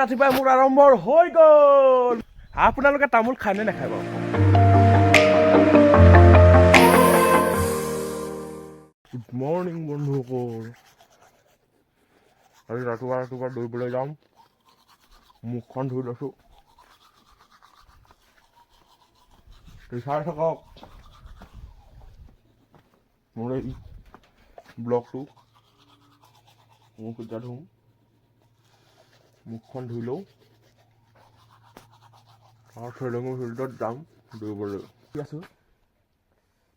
ৰাতিপুৱাই মোৰ আৰম্ভ হৈ গ'ল। আপোনালোকে তামোল খায় নে নাখায় বাৰু? গুড মৰ্ণিং বন্ধুসকল। আজি ৰাতিপুৱা দৌৰিবলৈ যাম। মুখখন ধুই লৈছোঁ। চাই থাকক মোৰ এই ব্লগটো। মুখ এতিয়া ধুম, মুখখন ধুই লওঁ আৰু চেলেঙৰ ফিল্ডত যাম দৌৰিবলৈ। আছোঁ,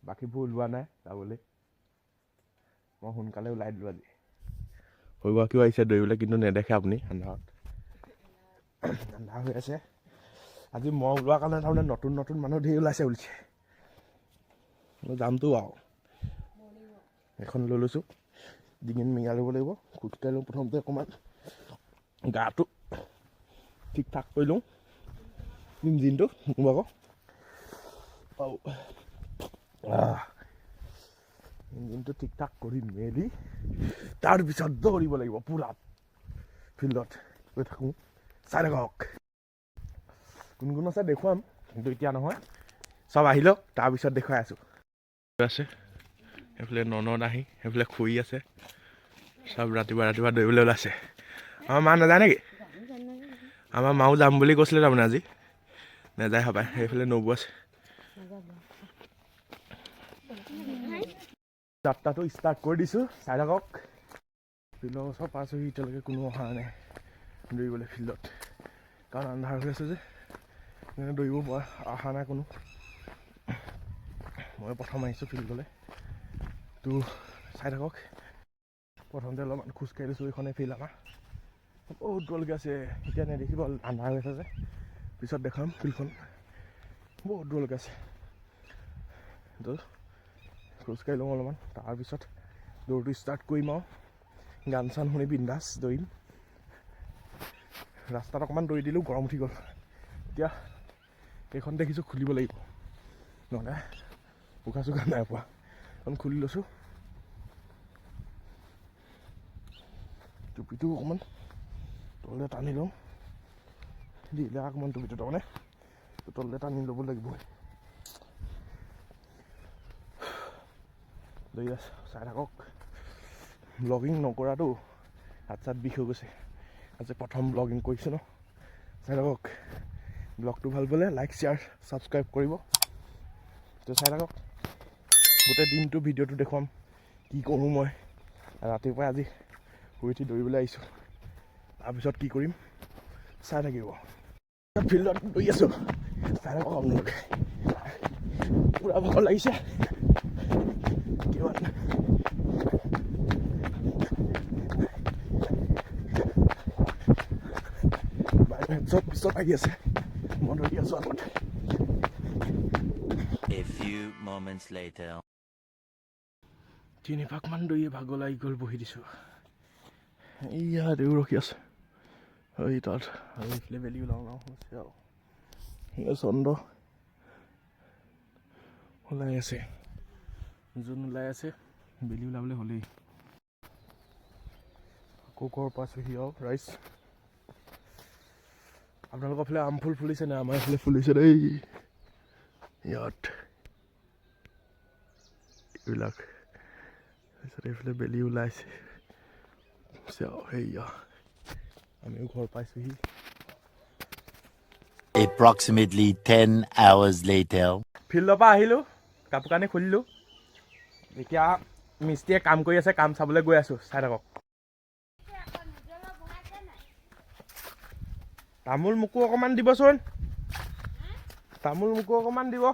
বাকীবোৰ ওলোৱা নাই যাবলৈ। মই সোনকালে ওলাই দিলোঁ আজি। সৌগৰাকীও আহিছে দৌৰিবলৈ, কিন্তু নেদেখে আপুনি আন্ধাৰত। আন্ধাৰ হৈ আছে। আজি মই ওলোৱাৰ কাৰণে তাৰমানে নতুন নতুন মানুহ ধেৰ ওলাইছে বুলিছে। মই যামতো আৰু এখন লৈ লৈছোঁ। ডিঙিত মিঙাই ল'ব লাগিব। খোজকাঢ়ি লওঁ প্ৰথমতে, অকণমান গাটো ঠিক ঠাক কৰি লওঁ। ইঞ্জিনটো মোৰ আকৌ ইঞ্জিনটো ঠিক ঠাক কৰি মেলি তাৰপিছত দৌৰিব লাগিব পূৰা ফিল্ডত গৈ থাকোঁ। চাই থাকক। কোন কোন আছে দেখুৱাম, কিন্তু এতিয়া নহয়। চব আহি লওক, তাৰপিছত দেখুৱাই আছোঁ। আছে সেইফালে ননদ আহি, সেইফালে খুৰী আছে। চব ৰাতিপুৱা দৌৰিবলৈ ওলাইছে। আমাৰ মা নাযায় নেকি? আমাৰ মাও যাম বুলি কৈছিলে তাৰমানে আজি। নাযায় হপায়। সেইফালে নবৌ আছে। যাত্ৰাটো ষ্টাৰ্ট কৰি দিছোঁ। চাই থাকক। ফিল্ডৰ ওচৰ পাইছোঁহি, এতিয়ালৈকে কোনো অহা নাই দৌৰিবলৈ ফিল্ডত, কাৰণ আন্ধাৰ হৈ আছে যে দৌৰিব পৰা অহা নাই কোনো। মই প্ৰথম আহিছোঁ ফিল্ডলৈ। তো চাই থাকক। প্ৰথমতে অলপমান খোজকাঢ়ি লৈছোঁ। এইখনে ফিল্ড আমাৰ বহুত দূৰলৈকে আছে। এতিয়া নেদেখিব, আন্ধাৰ হৈ আছে যে। পিছত দেখাম ফিল্ডখন বহুত দূৰলৈকে আছে। তো খোজকাঢ়ি লওঁ অলপমান, তাৰপিছত দৌৰটো ষ্টাৰ্ট কৰিম আৰু গান চান শুনি বিন্দাছ দৌৰিম। ৰাস্তাত অকণমান দৌৰি দিলোঁ, গৰম উঠি গ'ল। এতিয়া এইখন দেখিছোঁ খুলিব লাগিব, নহ'লে উশাহ চুশাহ নাই পোৱা। এখন খুলি লৈছোঁ। টুপিটো অকণমান তললৈ টানি লওঁ, দিলে অকণমান টুপিটো তাৰমানে তললৈ টানি ল'ব লাগিব। দৌৰি আছোঁ, চাই থাকক। ব্লগিং নকৰাটো হাত চাত বিষ হৈ গৈছে। আজি প্ৰথম ব্লগিং কৰিছোঁ ন। চাই থাকক। ব্লগটো ভাল পালে লাইক শ্বেয়াৰ ছাবস্ক্ৰাইব কৰিব। তো চাই থাকক। গোটেই দিনটো ভিডিঅ'টো দেখুৱাম কি কৰোঁ মই। ৰাতিপুৱাই আজি শুই উঠি দৌৰিবলৈ আহিছোঁ, তাৰপিছত কি কৰিম চাই থাকিব। ফিল্ডত দৌৰি আছোঁ, চাই থাকক আপোনালোকে। পূৰা ভাগৰ লাগিছে। কিমান চব পিছত আহি আছে, মই দৌৰি আছোঁ আগত। A few moments later. 3 পাকমান দৌৰি ভাগৰ লাগি গ'ল, বহি দিছোঁ। এইয়া দেউ ৰখি আছে এই তাত, আৰু এইফালে বেলি ওলাওঁ হৈছে আৰু চন্দ্ৰ ওলাই আছে, জোন ওলাই আছে, বেলি ওলাবলৈ হ'লেই। আকৌ ঘৰ পাইছোঁহি আৰু ৰাইজ। আপোনালোকৰ ফালে আম ফুল ফুলিছে নাই? আমাৰ এইফালে ফুলিছে দেই। ইয়াত এইবিলাক, তাৰপিছত এইফালে বেলি ওলাইছে। সেয়া আমিও ঘৰ পাইছোঁহি। Approximately 10 hours later. ফিল্ডৰ পৰা আহিলোঁ, কাপোৰ কানি খুলিলোঁ। এতিয়া মিস্ত্ৰীয়ে কাম কৰি আছে, কাম চাবলৈ গৈ আছোঁ। চাই থাকক। তামোল মোকো অকণমান দিবচোন, তামোল মোকো অকণমান দিব।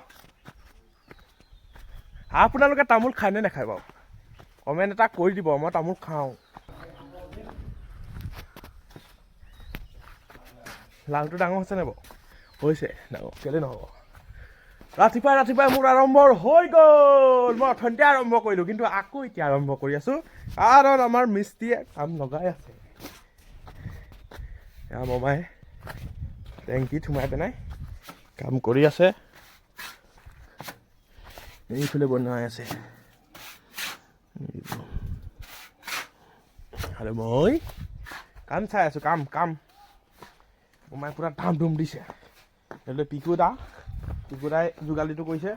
আপোনালোকে তামোল খায় নে নাখায় বাৰু? কমেণ্ট এটা কৰি দিব। মই তামোল খাওঁ। লালটো ডাঙৰ হৈছে নাই বাৰু? হৈছে ডাঙৰ, কেলৈ নহ'ব। ৰাতিপুৱাই মোৰ আৰম্ভ হৈ গ'ল। মই অথনিতে আৰম্ভ কৰিলোঁ, কিন্তু আকৌ এতিয়া আৰম্ভ কৰি আছোঁ, কাৰণ আমাৰ মিস্ত্ৰীয়ে কাম লগাই আছে। মমাই টেংকিত সোমাই পেলাই কাম কৰি আছে। এইফালে বনাই আছে আৰু মই কাম চাই আছোঁ। কাম বোমাই পুৰা ধাম ধুম দিছে এইফালে পিকুদাই যোগালীটো কৰিছে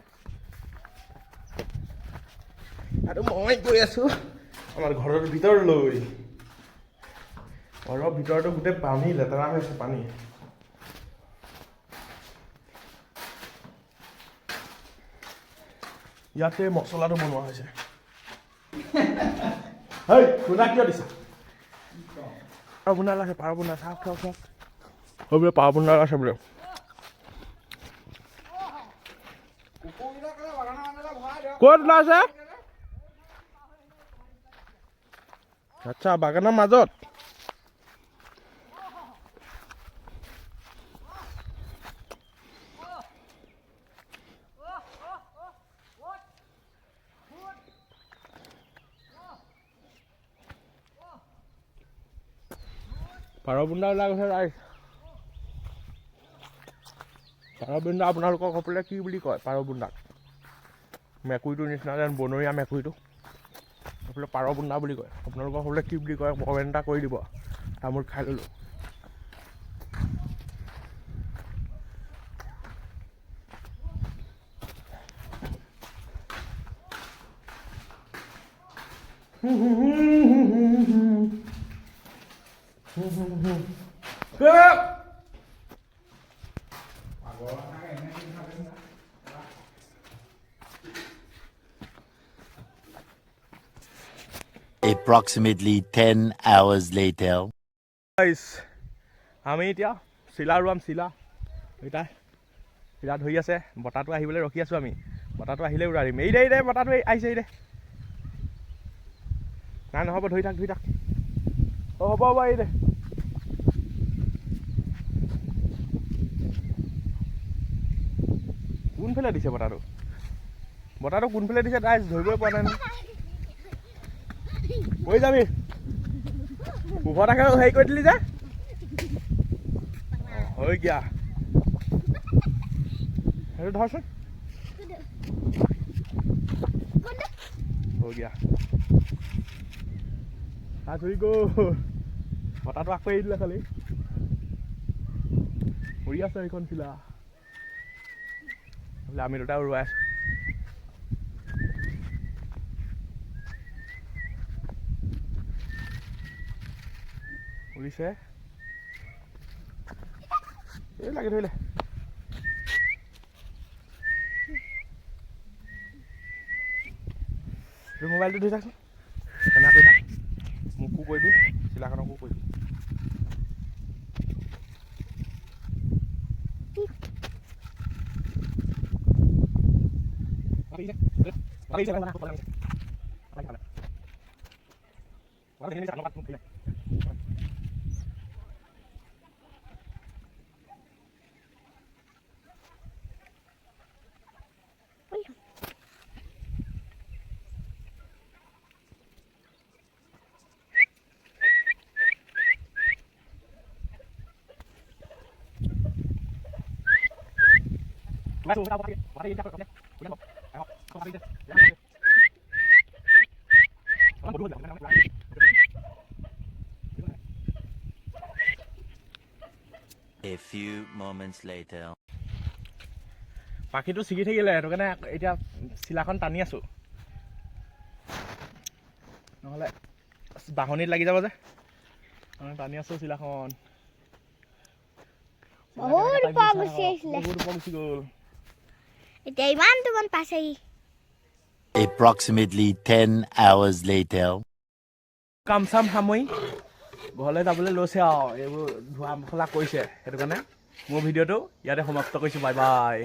আৰু মই গৈ আছো আমাৰ ঘৰৰ ভিতৰলৈ ঘৰৰ ভিতৰতো গোটেই পানী লেতেৰা হৈছে পানী ইয়াতে মছলাটো বনোৱা হৈছে হেই শুনা কিয় দিছা পাৰ বনাই আছে পাৰ বনাই চাওক বোলে পাৰ বনাই আছে বোলে ক'ত ওলাইছে আচ্ছা বাগানৰ মাজত পাৰ বুন্দা ওলাই গৈছে ৰাইজ পাৰ বুন্দা আপোনালোকৰ সকলোৱে কি বুলি কয় পাৰ বুন্দাক মেকুৰীটোৰ নিচিনা যেন বনৰীয়া মেকুৰীটো সকলোৱে পাৰ বুন্দা বুলি কয় আপোনালোকৰ সকলোৱে কি বুলি কয় কমেণ্ট এটা কৰি দিব তামোল খাই ল'লোঁ Approximately 10 hours later. আমি এতিয়া চিলা ৰুৱাম চিলা এতিয়া চিলা ধৰি আছে বতাহটো আহিবলৈ ৰখি আছোঁ আমি বতাহটো আহিলে উৰাৰিম এই দে বতাহটো আহিছে এই দে নাই নহ'ব ধৰি থাক অঁ হ'ব এই দে কোনফালে দিছে বতাহটো কোনফালে দিছে তাই ধৰিবই পৰা নাই নহয় কৈ যাবি পোহৰটাকে হেৰি কৰি দিলি যে হৈ গিয়া সেইটো ধৰচোন হৈ গিয়া ধৰি গ'ল বতাহটো আকৌ এৰি দিলে খালি উৰি আছে সেইখন চিলা বোলে আমি দুটা উৰুৱাই আছোঁ উৰিছে এই লাগি ধৰিলে তোৰ মোবাইলটো ধৰি থাকচোন কেনেকৈ কৰি থাক মোকো কৰিবি চিলাখনকো কৰিবি A few moments later. পাখিটো ছিগি থাকিলে সেইটো কাৰণে এতিয়া চিলাখন টানি আছোঁ নহ'লে বাহনিত লাগি যাব যে টানি আছোঁ চিলাখন বহুত গুচি গ'ল এতিয়া ইমান তোমাৰ পাছেহি Approximately 10 hours later. কাম চাম সামৰি ঘৰলৈ যাবলৈ লৈছে আৰু এইবোৰ ধোৱা মছলা কৰিছে সেইটো কাৰণে মোৰ ভিডিঅ'টো ইয়াতে সমাপ্ত কৰিছোঁ বাই বাই